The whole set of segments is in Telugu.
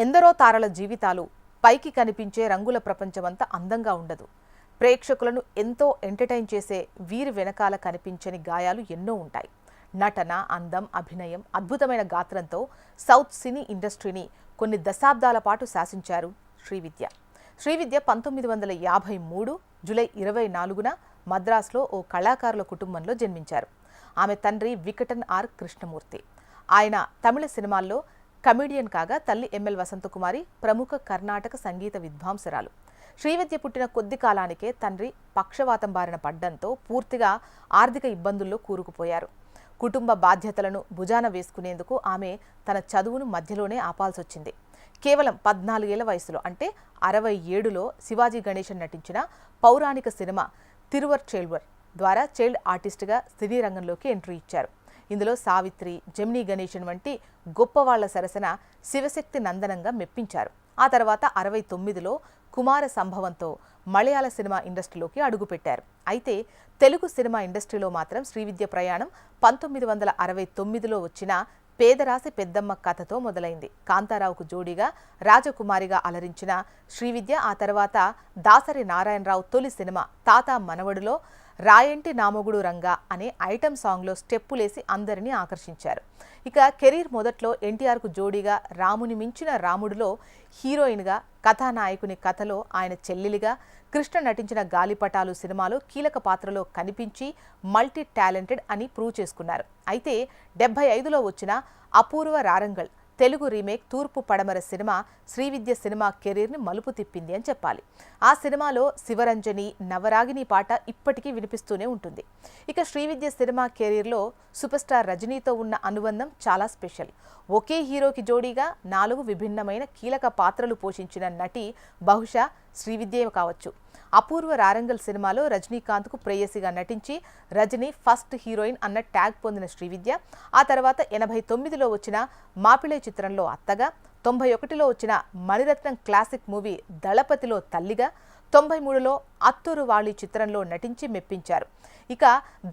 ఎందరో తారల జీవితాలు పైకి కనిపించే రంగుల ప్రపంచమంతా అందంగా ఉండదు. ప్రేక్షకులను ఎంతో ఎంటర్టైన్ చేసే వీరి వెనకాల కనిపించని గాయాలు ఎన్నో ఉంటాయి. నటన, అందం, అభినయం, అద్భుతమైన గాత్రంతో సౌత్ సినీ ఇండస్ట్రీని కొన్ని దశాబ్దాల పాటు శాసించారు శ్రీవిద్య. శ్రీవిద్య 1953 జూలై 24న మద్రాసులో ఓ కళాకారుల కుటుంబంలో జన్మించారు. ఆమె తండ్రి వికటన్ ఆర్ కృష్ణమూర్తి. ఆయన తమిళ సినిమాల్లో కమెడియన్ కాగా తల్లి ఎంఎల్ వసంతకుమారి ప్రముఖ కర్ణాటక సంగీత విద్వాంసరాలు. శ్రీవిద్య పుట్టిన కొద్ది కాలానికే తండ్రి పక్షవాతం బారిన పడ్డంతో పూర్తిగా ఆర్థిక ఇబ్బందుల్లో కూరుకుపోయారు. కుటుంబ బాధ్యతలను భుజాన వేసుకునేందుకు ఆమె తన చదువును మధ్యలోనే ఆపాల్సొచ్చింది. కేవలం 14 ఏళ్ల వయసులో అంటే 67లో శివాజీ గణేశన్ నటించిన పౌరాణిక సినిమా తిరువర్చెల్వర్ ద్వారా చైల్డ్ ఆర్టిస్ట్గా సినీ రంగంలోకి ఎంట్రీ ఇచ్చారు. ఇందులో సావిత్రి, జెమినీ గణేశన్ వంటి గొప్పవాళ్ల సరసన శివశక్తి నందనంగా మెప్పించారు. ఆ తర్వాత 69లో కుమార సంభవంతో మలయాళ సినిమా ఇండస్ట్రీలోకి అడుగుపెట్టారు. అయితే తెలుగు సినిమా ఇండస్ట్రీలో మాత్రం శ్రీవిద్య ప్రయాణం 1969లో వచ్చిన పేదరాశి పెద్దమ్మ కథతో మొదలైంది. కాంతారావుకు జోడీగా రాజకుమారిగా అలరించిన శ్రీవిద్య ఆ తర్వాత దాసరి నారాయణరావు తొలి సినిమా తాత మనవడులో రాయంటి నామొగుడు రంగా అనే ఐటమ్ సాంగ్లో స్టెప్పులేసి అందరినీ ఆకర్షించారు. ఇక కెరీర్ మొదట్లో ఎన్టీఆర్కు జోడీగా రాముని మించిన రాముడులో హీరోయిన్గా, కథానాయకుని కథలో ఆయన చెల్లెలిగా, కృష్ణ నటించిన గాలిపటాలు సినిమాలో కీలక పాత్రలో కనిపించి మల్టీ టాలెంటెడ్ అని ప్రూవ్ చేసుకున్నారు. అయితే 75లో వచ్చిన అపూర్వ రారంగల్ తెలుగు రీమేక్ తూర్పు పడమర సినిమా శ్రీవిద్య సినిమా కెరీర్ని మలుపు తిప్పింది అని చెప్పాలి. ఆ సినిమాలో శివరంజని, నవరాగిని పాట ఇప్పటికీ వినిపిస్తూనే ఉంటుంది. ఇక శ్రీవిద్య సినిమా కెరీర్లో సూపర్ స్టార్ రజనీతో ఉన్న అనుబంధం చాలా స్పెషల్. ఒకే హీరోకి జోడీగా 4 విభిన్నమైన కీలక పాత్రలు పోషించిన నటి బహుశా శ్రీవిద్యే కావచ్చు. అపూర్వ రారంగల్ సినిమాలో రజనీకాంత్కు ప్రేయసిగా నటించి రజనీ ఫస్ట్ హీరోయిన్ అన్న ట్యాగ్ పొందిన శ్రీవిద్య ఆ తర్వాత 89లో వచ్చిన మాపిళై చిత్రంలో అత్తగా, 91లో వచ్చిన మణిరత్నం క్లాసిక్ మూవీ దళపతిలో తల్లిగా, 93లో అత్తూరు వాళి చిత్రంలో నటించి మెప్పించారు. ఇక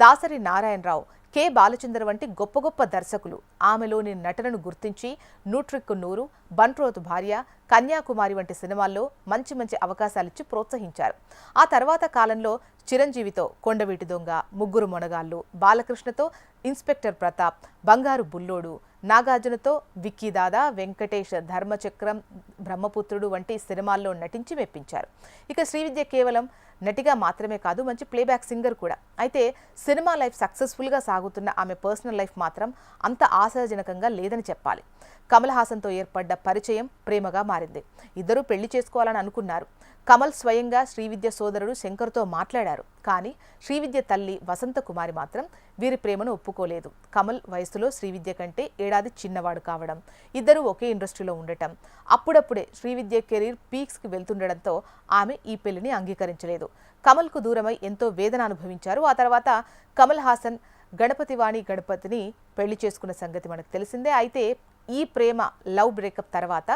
దాసరి నారాయణరావు, కె బాలచంద్ర వంటి గొప్ప గొప్ప దర్శకులు ఆమెలోని నటనను గుర్తించి నూట్రిక్కు నూరు, బంట్రోతు భార్య, కన్యాకుమారి వంటి సినిమాల్లో మంచి మంచి అవకాశాలిచ్చి ప్రోత్సహించారు. ఆ తర్వాత కాలంలో చిరంజీవితో కొండవీటి దొంగ, ముగ్గురు మొనగాళ్ళు, బాలకృష్ణతో ఇన్స్పెక్టర్ ప్రతాప్, బంగారు బుల్లోడు, నాగార్జునతో విక్కీదాదా, వెంకటేష్, ధర్మచక్రం, బ్రహ్మపుత్రుడు వంటి సినిమాల్లో నటించి మెప్పించారు. ఇక శ్రీవిద్య కేవలం నటిగా మాత్రమే కాదు, మంచి ప్లేబ్యాక్ సింగర్ కూడా. అయితే సినిమా లైఫ్ సక్సెస్ఫుల్గా సాగుతున్న ఆమె పర్సనల్ లైఫ్ మాత్రం అంత ఆశాజనకంగా లేదని చెప్పాలి. కమల్ హాసన్తో ఏర్పడ్డ పరిచయం ప్రేమగా మారింది. ఇద్దరూ పెళ్లి చేసుకోవాలని అనుకున్నారు. కమల్ స్వయంగా శ్రీవిద్య సోదరుడు శంకర్తో మాట్లాడారు. కానీ శ్రీవిద్య తల్లి వసంతకుమారి మాత్రం వీరి ప్రేమను ఒప్పుకోలేదు. కమల్ వయసులో శ్రీవిద్య కంటే ఏడాది చిన్నవాడు కావడం, ఇద్దరూ ఒకే ఇండస్ట్రీలో ఉండటం, అప్పుడప్పుడే శ్రీవిద్య కెరీర్ పీక్స్కి వెళ్తుండడంతో ఆమె ఈ పెళ్లిని అంగీకరించలేదు. కమల్కు దూరమై ఎంతో వేదన అనుభవించారు. ఆ తర్వాత కమల్ హాసన్ గణపతిని పెళ్లి చేసుకున్న సంగతి మనకు తెలిసిందే. అయితే ఈ ప్రేమ లవ్ బ్రేకప్ తర్వాత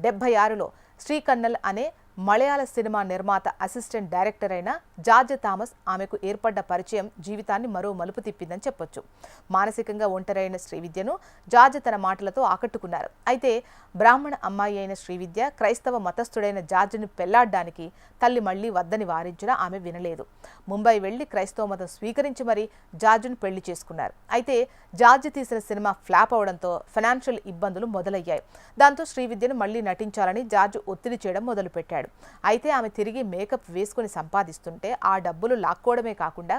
76లో శ్రీకన్నల్ అనే మలయాళ సినిమా నిర్మాత అసిస్టెంట్ డైరెక్టర్ అయిన జార్జ్ థామస్ ఆమెకు ఏర్పడ్డ పరిచయం జీవితాన్ని మరో మలుపు తిప్పిందని చెప్పొచ్చు. మానసికంగా ఒంటరైన శ్రీవిద్యను జార్జ్ తన మాటలతో ఆకట్టుకున్నారు. అయితే బ్రాహ్మణ అమ్మాయి అయిన శ్రీవిద్య క్రైస్తవ మతస్థుడైన జార్జ్ని పెళ్లాడ్డానికి తల్లి మళ్లీ వద్దని వారించినా ఆమె వినలేదు. ముంబై వెళ్లి క్రైస్తవ మతం స్వీకరించి మరీ జార్జ్ను పెళ్లి చేసుకున్నారు. అయితే జార్జ్ తీసిన సినిమా ఫ్లాప్ అవడంతో ఫైనాన్షియల్ ఇబ్బందులు మొదలయ్యాయి. దాంతో శ్రీవిద్యను మళ్లీ నటించాలని జార్జ్ ఒత్తిడి చేయడం మొదలుపెట్టాడు. అయితే ఆమె తిరిగి మేకప్ వేసుకుని సంపాదిస్తుంటే ఆ డబ్బులు లాక్కోవడమే కాకుండా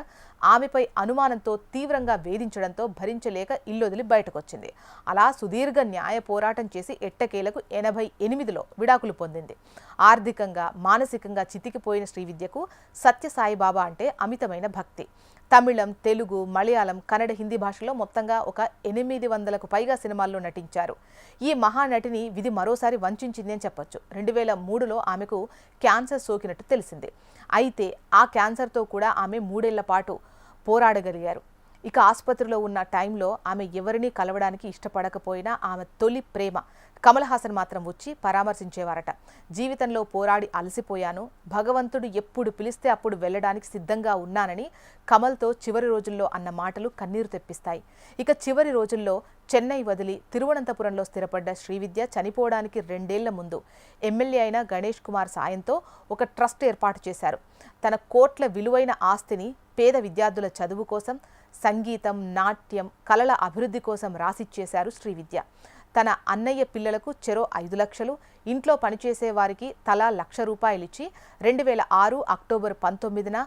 ఆమెపై అనుమానంతో తీవ్రంగా వేధించడంతో భరించలేక ఇల్లొదిలి బయటకొచ్చింది. అలా సుదీర్ఘ న్యాయ పోరాటం చేసి ఎట్టకేలకు 88లో విడాకులు పొందింది. ఆర్థికంగా, మానసికంగా చితికిపోయిన శ్రీవిద్యకు సత్యసాయిబాబా అంటే అమితమైన భక్తి. తమిళం, తెలుగు, మలయాళం, కన్నడ, హిందీ భాషలో మొత్తంగా ఒక 800కు పైగా సినిమాల్లో నటించారు. ఈ మహానటిని విధి మరోసారి వంచింది అని చెప్పొచ్చు. 2003లో ఆమెకు క్యాన్సర్ సోకినట్టు తెలిసింది. అయితే ఆ క్యాన్సర్తో కూడా ఆమె 3 ఏళ్ల పాటు పోరాడగలిగారు. ఇక ఆసుపత్రిలో ఉన్న టైంలో ఆమె ఎవరినీ కలవడానికి ఇష్టపడకపోయినా ఆమె తొలి ప్రేమ కమల్ హాసన్ మాత్రం వచ్చి పరామర్శించేవారట. జీవితంలో పోరాడి అలసిపోయాను, భగవంతుడు ఎప్పుడు పిలిస్తే అప్పుడు వెళ్ళడానికి సిద్ధంగా ఉన్నానని కమల్తో చివరి రోజుల్లో అన్న మాటలు కన్నీరు తెప్పిస్తాయి. ఇక చివరి రోజుల్లో చెన్నై వదిలి తిరువనంతపురంలో స్థిరపడ్డ శ్రీవిద్య చనిపోవడానికి 2 ఏళ్ల ముందు ఎమ్మెల్యే అయిన గణేష్ కుమార్ సాయంతో ఒక ట్రస్ట్ ఏర్పాటు చేశారు. తన కోట్ల విలువైన ఆస్తిని పేద విద్యార్థుల చదువు కోసం, సంగీతం, నాట్యం, కళల అభివృద్ధి కోసం రాసిచ్చేశారు శ్రీవిద్య. తన అన్నయ్య పిల్లలకు చెరో 5 లక్షలు, ఇంట్లో పనిచేసే వారికి తలా ₹1,00,000 ఇచ్చి 2006 అక్టోబర్ 19న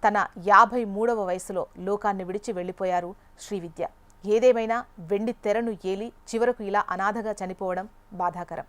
తన 53వ వయసులో లోకాన్ని విడిచి వెళ్లిపోయారు శ్రీవిద్య. ఏదేమైనా వెండి తెరను ఏలి చివరకు ఇలా అనాథగా చనిపోవడం బాధాకరం.